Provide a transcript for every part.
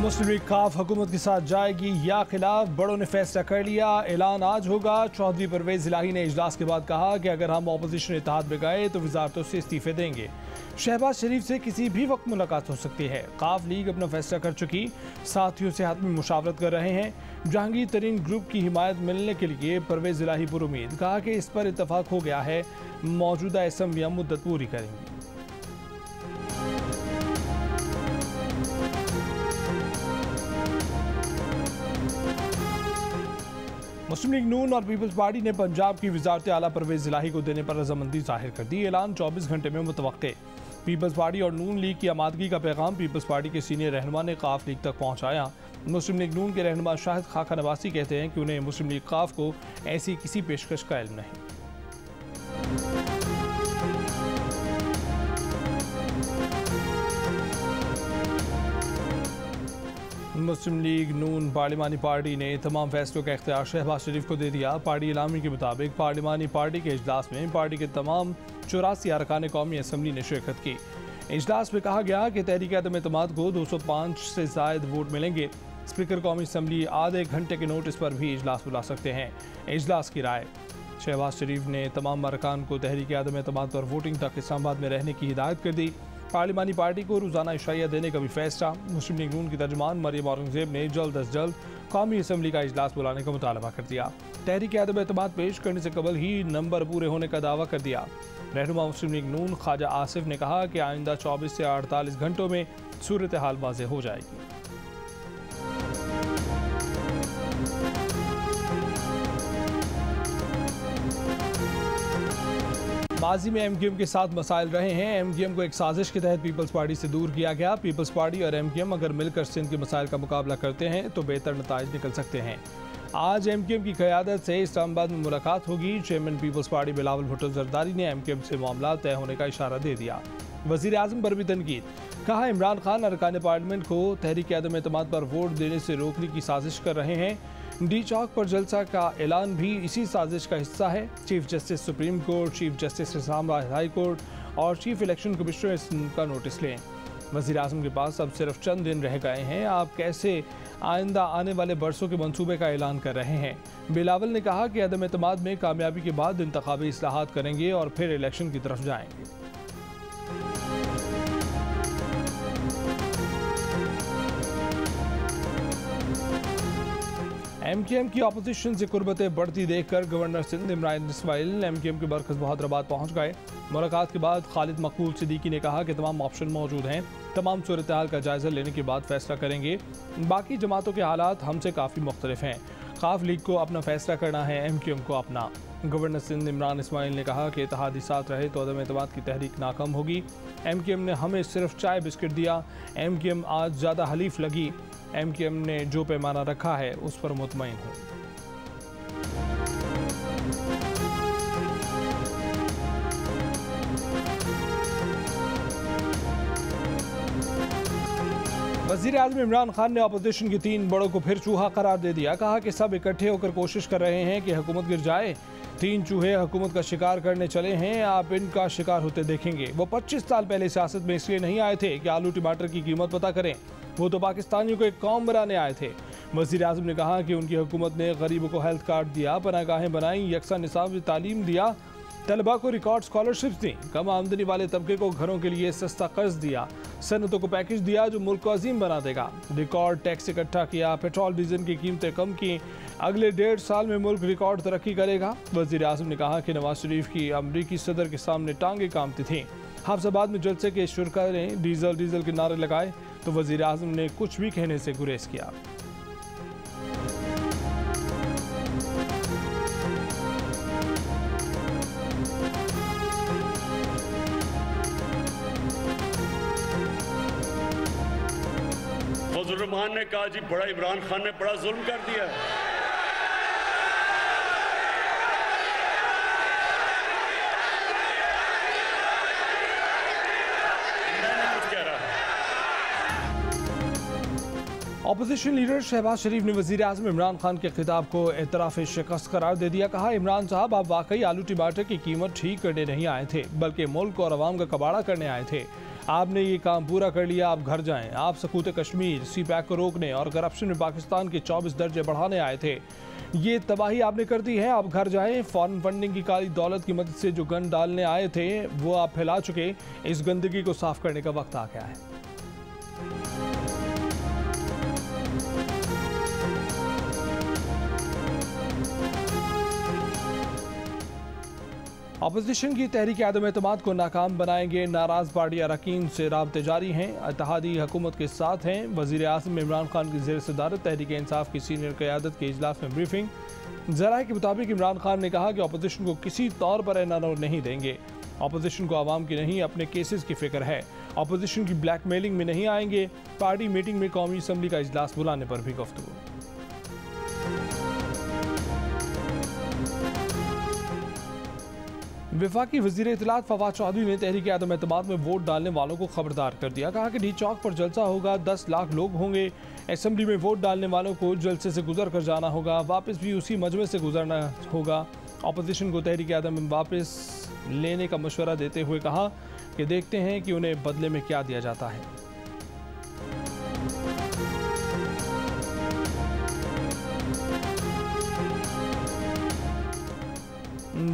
मुस्लिम league खाफ हुकूमत के साथ जाएगी या खिलाफ, बड़ों ने फैसला कर लिया। ऐलान आज होगा। चौधरी परवेज इलाही ने इजलास के बाद कहा कि अगर हम अपोजिशन इत्तेहाद में गए तो वजारतों से इस्तीफे देंगे। शहबाज शरीफ से किसी भी वक्त मुलाकात हो सकती है। खाफ लीग अपना फैसला कर चुकी, साथियों से हाथ में मुशावरत कर रहे हैं। जहांगीर तरीन ग्रुप की हिमायत मिलने के लिए परवेज इलाही पुरुमीद, कहा कि इस पर इतफाक हो गया है, मौजूदा असम्बलियां मुद्दत पूरी करेंगी। मुस्लिम लीग नून और पीपल्स पार्टी ने पंजाब की वजारत आला परवेज इलाही को देने पर रजामंदी जाहिर कर दी। ऐलान 24 घंटे में मुतवक्के। पीपल्स पार्टी और नून लीग की आमादगी का पैगाम पीपल्स पार्टी के सीनियर रहनुमा ने खाफ लीग तक पहुंचाया। मुस्लिम लीग नून के रहनुमा शाहिद खाका नवासी कहते हैं कि उन्हें मुस्लिम लीग खाफ को ऐसी किसी पेशकश का इल्म नहीं। मुस्लिम लीग नून पार्लिमानी पार्टी ने तमाम फैसलों का इख्तियार शहबाज शरीफ को दे दिया। पार्टी इलामी के मुताबिक पार्लिमानी पार्टी के इजलास में पार्टी के तमाम 84 अरकान कौमी असम्बली ने शिरकत की। इजलास में कहा गया कि तहरीक अदम एतमाद को 205 से जायद वोट मिलेंगे। स्पीकर कौमी असम्बली आधे घंटे के नोटिस पर भी इजलास बुला सकते हैं। इजलास की राय, शहबाज शरीफ ने तमाम अरकान को तहरीक अदम एतमाद पर वोटिंग तक इस्लामाबाद में रहने की हिदायत कर दी। पार्लिमानी पार्टी को रोजाना इशाइया देने का भी फैसला। मुस्लिम लीग नून की तर्जुमान मरियम औरंगजेब ने जल्द अज जल्द कौमी असम्बली का इजलास बुलाने का मुतालबा कर दिया। तहरीक अदम एतमाद पेश करने से कबल ही नंबर पूरे होने का दावा कर दिया। रहनुमा मुस्लिम लीग नून ख्वाजा आसिफ ने कहा कि आइंदा 24 से 48 घंटों में सूरत हाल वाज़ेह हो जाएगी। माजी में एमक्यूएम के साथ मसाइल रहे हैं। एमक्यूएम को एक साजिश के तहत पीपल्स पार्टी से दूर किया गया। पीपल्स पार्टी और एमक्यूएम अगर मिलकर सिंध के मसाइल का मुकाबला करते हैं तो बेहतर नताइज निकल सकते हैं। आज एमक्यूएम की क़यादत से इस्लामाबाद में मुलाकात होगी। Chairman Peoples Party Bilawal Bhutto Zardari ने एमक्यूएम से मामला तय होने का इशारा दे दिया। वज़ीर आज़म पर भी तनकीद, कहा इमरान खान अरकान पार्लियामेंट को तहरीक अदम एतमाद पर वोट देने से रोकने की साजिश कर रहे हैं। डी चौक पर जलसा का ऐलान भी इसी साजिश का हिस्सा है। Chief justice supreme court, chief justice Islamabad high court और चीफ इलेक्शन कमिश्नर का नोटिस लें। वज़ीर आज़म के पास अब सिर्फ चंद दिन रह गए हैं। आप कैसे आइंदा आने वाले बरसों के मंसूबे का ऐलान कर रहे हैं? बिलावल ने कहा कि अदम एतमाद में कामयाबी के बाद इंतखाबी इस्लाहात करेंगे और फिर इलेक्शन की तरफ जाएंगे। एमक्यूएम की अपोजिशन से कुर्बतें बढ़ती देखकर गवर्नर सिंध इमरान इस्माइल एमक्यूएम के मरकज़ बहादुराबाद पहुंच गए। मुलाकात के बाद खालिद मकबूल सिद्दीकी ने कहा कि तमाम ऑप्शन मौजूद हैं, तमाम सूरत हाल का जायज़ा लेने के बाद फैसला करेंगे। बाकी जमातों के हालात हमसे काफ़ी मुख्तलिफ हैं। खाफ लीग को अपना फैसला करना है, एमक्यूएम को अपना। गवर्नर सिंध इमरान इस्माइल ने कहा कि इत्तेहादी साथ रहे तो अदम एतमाद की तहरीक नाकाम होगी। एमक्यूएम ने हमें सिर्फ चाय बिस्किट दिया। एमक्यूएम आज ज़्यादा हलीफ लगी। एमक्यूएम ने जो पैमाना रखा है उस पर मुतमईन हूँ। वज़ीर आज़म इमरान खान ने अपोजिशन के 3 बड़ों को फिर चूहा करार दे दिया। कहा कि सब इकट्ठे होकर कोशिश कर रहे हैं कि हुकूमत गिर जाए। 3 चूहे हुकूमत का शिकार करने चले हैं, आप इनका शिकार होते देखेंगे। वो 25 साल पहले सियासत में इसलिए नहीं आए थे कि आलू टमाटर की कीमत पता करें, वो तो पाकिस्तानियों को एक कौम बनाने आए थे। वज़ीर आज़म ने कहा कि उनकी हुकूमत ने गरीबों को हेल्थ कार्ड दिया, पनाहगाहें बनाई, यकसा निसाब तालीम दिया, तलबा को रिकॉर्ड स्कॉलरशिप्स दी, कम आमदनी वाले तबके को घरों के लिए सस्ता कर्ज दिया, सनतों को पैकेज दिया जो मुल्क को अजीम बना देगा, रिकॉर्ड टैक्स इकट्ठा किया, पेट्रोल डीजल की कीमतें कम की। अगले 1.5 साल में मुल्क रिकॉर्ड तरक्की करेगा। वज़ीर आज़म ने कहा कि नवाज शरीफ की अमरीकी सदर के सामने टांगे कामती थीं। हफ्साबाद में जलसे के शुरका ने डीजल के नारे लगाए तो वज़ीर आज़म ने कुछ भी कहने से गुरेज किया। फजल रहमान ने कहा जी बड़ा इमरान खान ने बड़ा जुल्म कर दिया। अपोजिशन लीडर शहबाज शरीफ ने वज़ीर आज़म इमरान खान के खिताब को एतराफ़ शिकस्त करार दे दिया। कहा इमरान साहब आप वाकई आलू टमाटर की कीमत ठीक करने नहीं आए थे, बल्कि मुल्क और अवाम का कबाड़ा करने आए थे। आपने ये काम पूरा कर लिया, आप घर जाएं। आप सकूत कश्मीर, सी पैक को रोकने और करप्शन में पाकिस्तान के 24 दर्जे बढ़ाने आए थे। ये तबाही आपने कर दी है, आप घर जाएं। फॉरेन फंडिंग की काली दौलत की मदद से जो गन डालने आए थे वो आप फैला चुके। इस गंदगी को साफ करने का वक्त आ गया है। अपोजिशन की तहरीक आदम एतमाद को नाकाम बनाएंगे। नाराज पार्टी अरकान से राब्ते जारी हैं, इत्तेहादी हुकूमत के साथ हैं। वज़ीर आज़म इमरान खान की ज़ेर सदारत तहरीक इंसाफ की सीनियर क़यादत के इजलास में ब्रीफिंग। ज़राए के मुताबिक इमरान खान ने कहा कि अपोजिशन को किसी तौर पर एनआरओ नहीं देंगे। अपोजिशन को आवाम की नहीं अपने केसेस की फिक्र है। अपोजिशन की ब्लैकमेलिंग में नहीं आएंगे। पार्टी मीटिंग में कौमी असम्बली का इजलास बुलाने पर भी गुफ्तगू। वफाकी वज़ीर इत्तलात फवाद चौधरी ने तहरीक आदम एतमाद में वोट डालने वालों को खबरदार कर दिया। कहा कि डी चौक पर जलसा होगा, 10 लाख लोग होंगे। असम्बली में वोट डालने वालों को जलसे से गुजर कर जाना होगा, वापस भी उसी मजमे से गुजरना होगा। अपोजिशन को तहरीक आदम में वापस लेने का मशवरा देते हुए कहा कि देखते हैं कि उन्हें बदले में क्या दिया जाता है।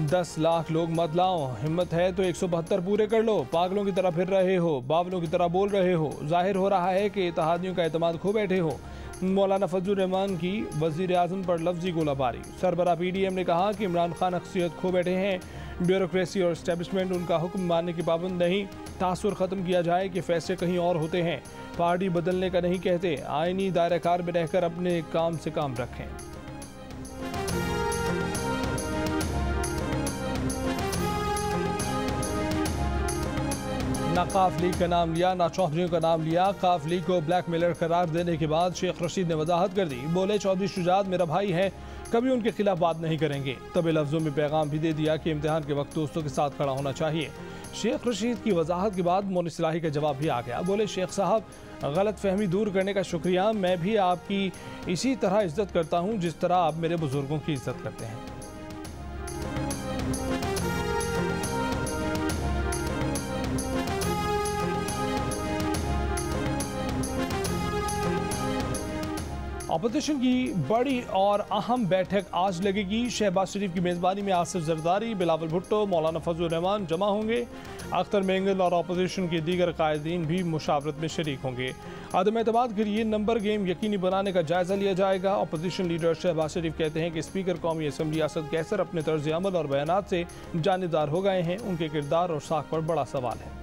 10 लाख लोग मत लाओ, हिम्मत है तो 172 पूरे कर लो। पागलों की तरह फिर रहे हो, बावलों की तरह बोल रहे हो। जाहिर हो रहा है कि इत्तेहादियों का एतमाद खो बैठे हो। मौलाना फजलुर रहमान की वज़ीर आज़म पर लफ्जी गोलाबारी। सरबराह PDM ने कहा कि इमरान खान अक्सियत खो बैठे हैं। ब्यूरोक्रेसी और एस्टेब्लिशमेंट उनका हुक्म मानने की पाबंद नहीं। तासुर ख़त्म किया जाए कि फैसले कहीं और होते हैं। पार्टी बदलने का नहीं कहते। आईनी दायराकार में रहकर अपने काम से काम रखें। ना काफ लीग का नाम लिया, ना चौधरी का नाम लिया। काफ लीग को ब्लैकमेलर करार देने के बाद शेख रशीद ने वजाहत कर दी। बोले चौधरी शुजात मेरा भाई है, कभी उनके खिलाफ बात नहीं करेंगे। तबे लफ्जों में पैगाम भी दे दिया कि इम्तिहान के वक्त दोस्तों के साथ खड़ा होना चाहिए। शेख रशीद की वजाहत के बाद मोनी सलाही का जवाब भी आ गया। बोले शेख साहब, गलत फहमी दूर करने का शुक्रिया। मैं भी आपकी इसी तरह इज्जत करता हूँ जिस तरह आप मेरे बुजुर्गों की इज्जत करते हैं। अपोजिशन की बड़ी और अहम बैठक आज लगेगी। शहबाज शरीफ की मेज़बानी में आसिफ जरदारी, बिलावल भुट्टो, मौलाना फजलुर रहमान जमा होंगे। अख्तर मेंगल और अपोजिशन के दीगर कायदीन भी मुशावरत में शरीक होंगे। आदम एतमाद के लिए नंबर गेम यकीनी बनाने का जायजा लिया जाएगा। अपोजिशन लीडर शहबाज शरीफ कहते हैं कि स्पीकर कौमी असम्बली असद कैसर अपने तर्ज अमल और बयानात से जानेदार हो गए हैं। उनके किरदार और साख पर बड़ा सवाल है।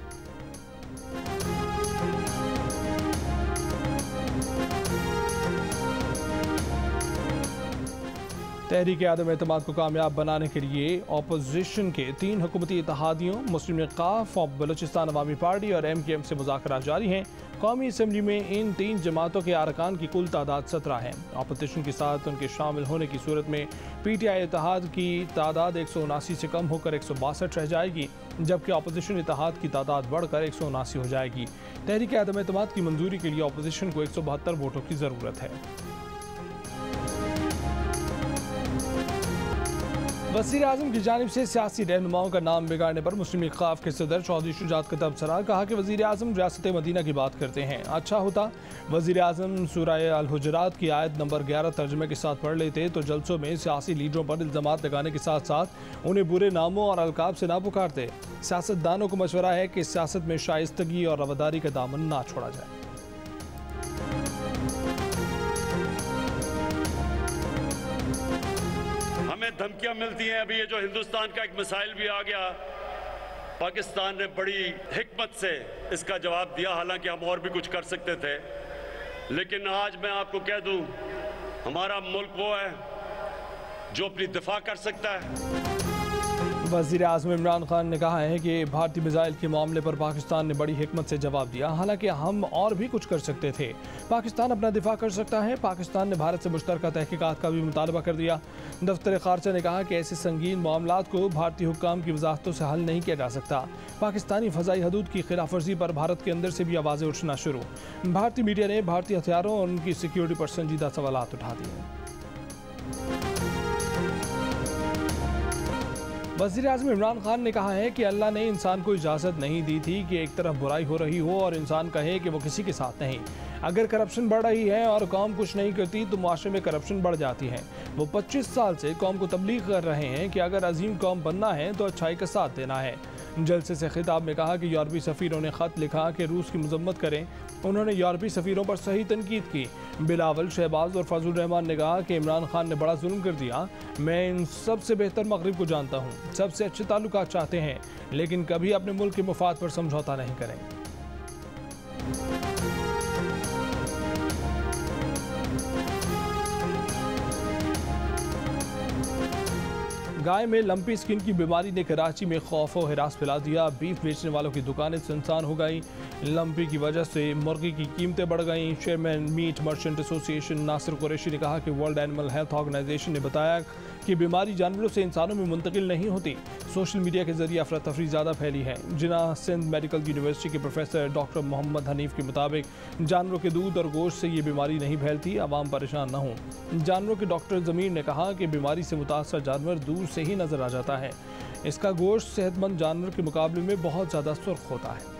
तहरीक आदम एतमाद को कामयाब बनाने के लिए अपोजिशन के 3 हुकूमती इत्तेहादियों मुस्लिम लीग काफ और बलूचिस्तान अवामी पार्टी और MKM से मुज़ाकरात जारी हैं। कौमी असम्बली में इन 3 जमातों के अरकान की कुल तादाद 17 है। अपोजिशन के साथ उनके शामिल होने की सूरत में PTI इत्तेहाद की तादाद 179 से कम होकर 162 रह जाएगी, जबकि अपोजिशन इत्तेहाद की तादाद बढ़कर 179 हो जाएगी। तहरीक आदम एतमाद की मंजूरी के लिए अपोजिशन को 172 वोटों की ज़रूरत है। वज़ीर आज़म की जानिब से सियासी रहनुमाओं का नाम बिगाड़ने पर मुस्लिम लीग काफ के सदर चौधरी शुजात का तबसरा। कहा कि वज़ीर आज़म रियासत मदीना की बात करते हैं, अच्छा होता वज़ीर आज़म सूरह अल हुजरात की आयत नंबर 11 तर्जमे के साथ पढ़ लेते तो जलसों में सियासी लीडरों पर इल्ज़ामात लगाने के साथ साथ उन्हें बुरे नामों और अलकाब से ना पुकारते। सियासतदानों को मशवरा है कि सियासत में शाइस्तगी और रवादारी का दामन ना छोड़ा जाए। धमकियां मिलती हैं। अभी ये जो हिंदुस्तान का एक मिसाइल भी आ गया, पाकिस्तान ने बड़ी हिकमत से इसका जवाब दिया। हालांकि हम और भी कुछ कर सकते थे, लेकिन आज मैं आपको कह दूं, हमारा मुल्क वो है जो अपनी दिफा कर सकता है। वज़ीर आज़म इमरान खान ने कहा है कि भारतीय मिसाइल के मामले पर पाकिस्तान ने बड़ी हिकमत से जवाब दिया। हालांकि हम और भी कुछ कर सकते थे। पाकिस्तान अपना दिफा कर सकता है। पाकिस्तान ने भारत से मुश्तरका तहकीकात का भी मुतालबा कर दिया। दफ्तर खारजा ने कहा कि ऐसे संगीन मामलात को भारतीय हुक्काम की वजाहतों से हल नहीं किया जा सकता। पाकिस्तानी फ़ज़ाई हदूद की खिलाफ वर्जी पर भारत के अंदर से भी आवाज़ें उठना शुरू। भारतीय मीडिया ने भारतीय हथियारों और उनकी सिक्योरिटी पर संजीदा सवालात उठा दिए। वज़ीर आज़म इमरान खान ने कहा है कि अल्लाह ने इंसान को इजाज़त नहीं दी थी कि एक तरफ बुराई हो रही हो और इंसान कहे कि वो किसी के साथ नहीं। अगर करप्शन बढ़ रही है और कौम कुछ नहीं करती तो मुआशरे में करप्शन बढ़ जाती है। वो 25 साल से कौम को तबलीग कर रहे हैं कि अगर अजीम कौम बनना है तो अच्छाई का साथ देना है। जलसे से खिताब में कहा कि यूरोपीय सफ़ीरों ने ख़त लिखा कि रूस की मजम्मत करें। उन्होंने यूरोपीय सफ़ीरों पर सही तनकीद की। बिलावल, शहबाज और फजल रहमान ने कहा कि इमरान खान ने बड़ा जुल्म कर दिया। मैं इन सबसे बेहतर मगरिब को जानता हूँ, सबसे अच्छे ताल्लुकात चाहते हैं, लेकिन कभी अपने मुल्क के मफाद पर समझौता नहीं करें। गाय में लंपी स्किन की बीमारी ने कराची में खौफ और हिरास फैला दिया। बीफ बेचने वालों की दुकानें सुनसान हो गई। लंपी की वजह से मुर्गी की कीमतें बढ़ गईं। Chairman meat merchant association Nasir Qureshi ने कहा कि वर्ल्ड एनिमल हेल्थ ऑर्गेनाइजेशन ने बताया कि बीमारी जानवरों से इंसानों में मुंतकिल नहीं होती। सोशल मीडिया के जरिए अफरा तफरी ज़्यादा फैली है। जिन्ना सिंध मेडिकल यूनिवर्सिटी के प्रोफेसर डॉक्टर मोहम्मद हनीफ के मुताबिक जानवरों के दूध और गोश्त से ये बीमारी नहीं फैलती, आवाम परेशान न हो। जानवरों के डॉक्टर ज़मीर ने कहा कि बीमारी से मुतासर जानवर दूर से ही नज़र आ जाता है। इसका गोश्त सेहतमंद जानवर के मुकाबले में बहुत ज़्यादा सुर्ख होता है।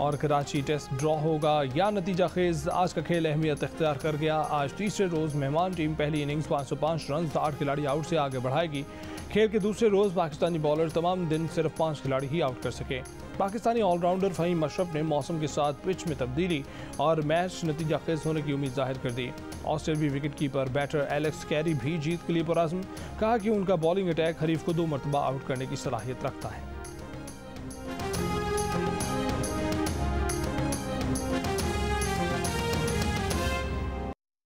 और कराची टेस्ट ड्रॉ होगा या नतीजा खेज। आज का खेल अहमियत इख्तियार कर गया। आज तीसरे रोज़ मेहमान टीम पहली इनिंग्स 505 रन 8 खिलाड़ी आउट से आगे बढ़ाएगी। खेल के दूसरे रोज़ पाकिस्तानी बॉलर तमाम दिन सिर्फ 5 खिलाड़ी ही आउट कर सके। पाकिस्तानी ऑलराउंडर फ़हीम अशरफ ने मौसम के साथ पिच में तब्दीली और मैच नतीजा खेज होने की उम्मीद जाहिर कर दी। ऑस्ट्रेलियाई wicket keeper batter Alex Carey भी जीत के लिए पुरअज़्म। कहा कि उनका बॉलिंग अटैक हरीफ को 2 मरतबा आउट करने की सलाहियत रखता है।